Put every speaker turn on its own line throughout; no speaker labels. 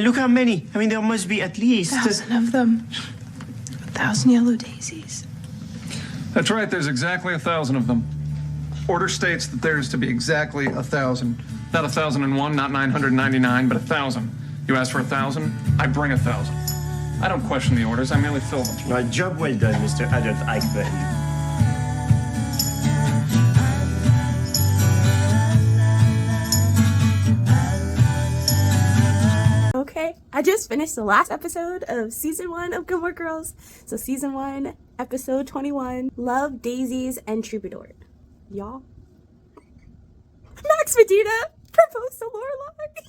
Look how many. I mean, there must be at least
1,000 of them. 1,000 yellow daisies.
That's right, there's exactly 1,000 of them. Order states that there's to be exactly 1,000. Not 1,001, not 999, but 1,000. You ask for 1,000, I bring 1,000. I don't question the orders, I merely fill them.
My job well done, Mr. Adolf Eichmann.
Okay, I just finished the last episode of season 1 of Gilmore Girls. So season 1, episode 21, Love, Daisies, and Troubadour. Y'all, Max Medina proposed to Lorelai.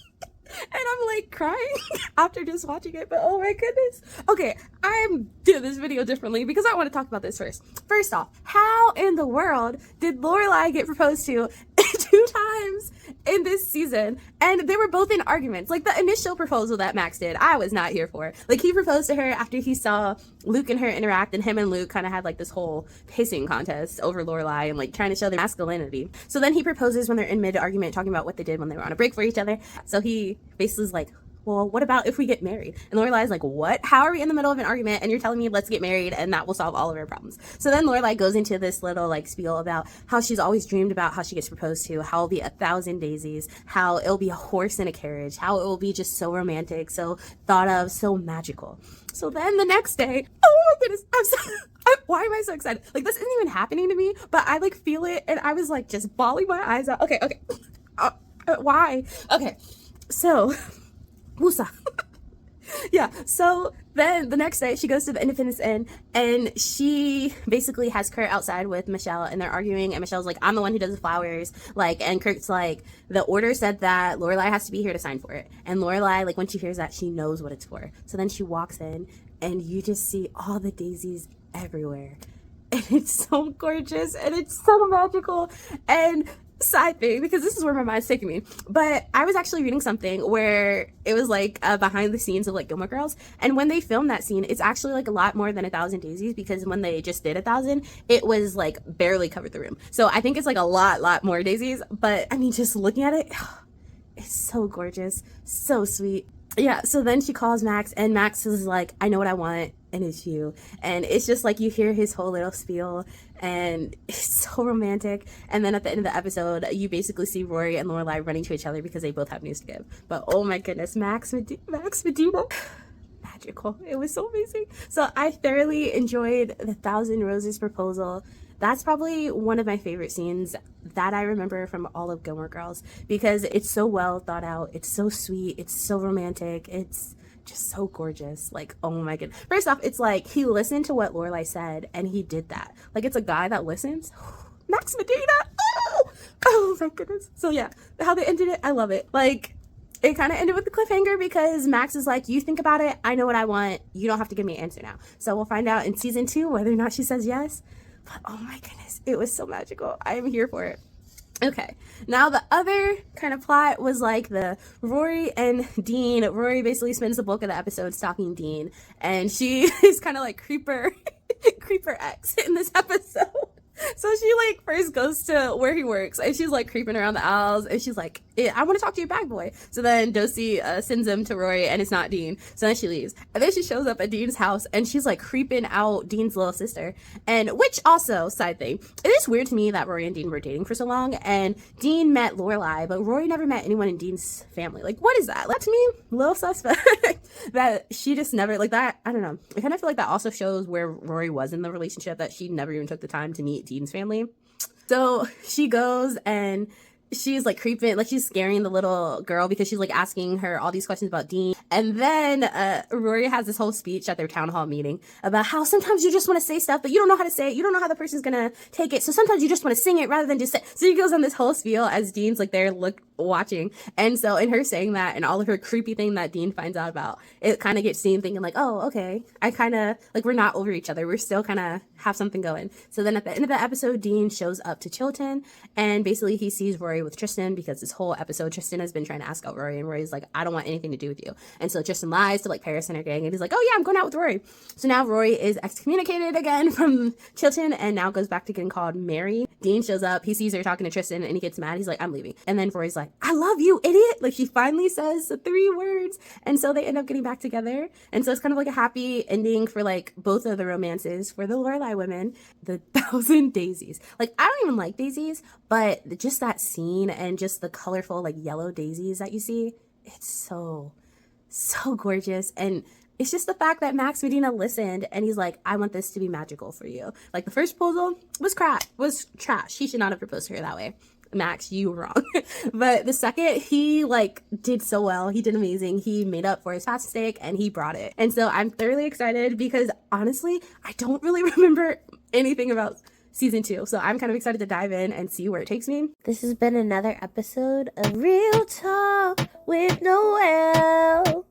And I'm like crying after just watching it, but oh my goodness. Okay, I'm doing this video differently because I want to talk about this first. First off, how in the world did Lorelai get proposed to 2 times in this season? And they were both in arguments. Like the initial proposal that Max did, I was not here for. Like he proposed to her after he saw Luke and her interact, and him and Luke kind of had like this whole pissing contest over Lorelai and like trying to show their masculinity. So then he proposes when they're in mid-argument talking about what they did when they were on a break for each other. So he basically is like, well, what about if we get married? And Lorelai's like, what? How are we in the middle of an argument and you're telling me let's get married and that will solve all of our problems? So then Lorelai goes into this little like spiel about how she's always dreamed about how she gets proposed to, how it'll be 1,000 daisies, how it'll be a horse in a carriage, how it will be just so romantic, so thought of, so magical. So then the next day, oh my goodness, why am I so excited? Like this isn't even happening to me, but I like feel it and I was like just bawling my eyes out. Okay. Why? Okay. So, Musa. Yeah, so then the next day she goes to the Independence Inn and she basically has Kurt outside with Michelle and they're arguing and Michelle's like, I'm the one who does the flowers, like, and Kurt's like, the order said that Lorelai has to be here to sign for it. And Lorelai, like when she hears that, she knows what it's for. So then she walks in and you just see all the daisies everywhere. And it's so gorgeous and it's so magical. And side thing, because this is where my mind's taking me, but I was actually reading something where it was like behind the scenes of like Gilmore Girls, and when they filmed that scene, it's actually like a lot more than 1,000 daisies, because when they just did 1,000, it was like barely covered the room. So I think it's like a lot more daisies, but I mean, just looking at it, it's so gorgeous, so sweet. Yeah, so then she calls Max and Max is like, I know what I want and it's you. And it's just like you hear his whole little spiel and it's so romantic. And then at the end of the episode, you basically see Rory and Lorelai running to each other because they both have news to give. But oh my goodness, Max Medina, magical. It was so amazing. So I thoroughly enjoyed the 1,000 Roses proposal. That's probably one of my favorite scenes that I remember from all of Gilmore Girls because it's so well thought out. It's so sweet. It's so romantic. It's just so gorgeous. Like, oh my goodness. First off, it's like he listened to what Lorelai said and he did that. Like, it's a guy that listens. Max Medina. Oh my goodness. So yeah, how they ended it, I love it. Like, it kind of ended with the cliffhanger because Max is like, you think about it. I know what I want. You don't have to give me an answer now. So we'll find out in season 2 whether or not she says yes. But oh my goodness, it was so magical. I am here for it. Okay, now the other kind of plot was like the Rory and Dean. Rory basically spends the bulk of the episode stalking Dean, and she is kind of like creeper X in this episode. So she like first goes to where he works and she's like creeping around the aisles and she's like, I want to talk to your bag boy. So then Dosey sends him to Rory and it's not Dean. So then she leaves. And then she shows up at Dean's house and she's like creeping out Dean's little sister. And which also, side thing, it is weird to me that Rory and Dean were dating for so long and Dean met Lorelai, but Rory never met anyone in Dean's family. Like, what is that? Like, to me, a little suspect that she just never, like that, I don't know. I kind of feel like that also shows where Rory was in the relationship, that she never even took the time to meet Dean's family. So she goes and she's like creeping, like she's scaring the little girl because she's like asking her all these questions about Dean. And then Rory has this whole speech at their town hall meeting about how sometimes you just want to say stuff, but you don't know how to say it. You don't know how the person's gonna take it. So sometimes you just want to sing it rather than just say. So she goes on this whole spiel as Dean's like there watching. And so in her saying that and all of her creepy thing that Dean finds out about, it kind of gets Dean thinking like, oh, okay, I kind of like, we're not over each other. We're still kind of have something going. So then at the end of the episode, Dean shows up to Chilton and basically he sees Rory Rory with Tristan, because this whole episode Tristan has been trying to ask out Rory, and Rory's like, I don't want anything to do with you. And so Tristan lies to like Paris and her gang, and he's like, oh yeah, I'm going out with Rory. So now Rory is excommunicated again from Chilton and now goes back to getting called Mary. Dean shows up, he sees her talking to Tristan and he gets mad. He's like, I'm leaving. And then Rory's like, I love you, idiot. Like, she finally says the 3 words, and so they end up getting back together. And so it's kind of like a happy ending for like both of the romances for the Lorelai women. The 1,000 daisies. Like, I don't even like daisies, but just that scene and just the colorful like yellow daisies that you see, it's so gorgeous. And it's just the fact that Max Medina listened and he's like, I want this to be magical for you. Like, the first proposal was trash. He should not have proposed to her that way. Max, you were wrong. But the second, he like did so well. He did amazing. He made up for his past mistake and he brought it. And so I'm thoroughly excited because honestly, I don't really remember anything about season 2. So I'm kind of excited to dive in and see where it takes me.
This has been another episode of Real Talk with Noelle.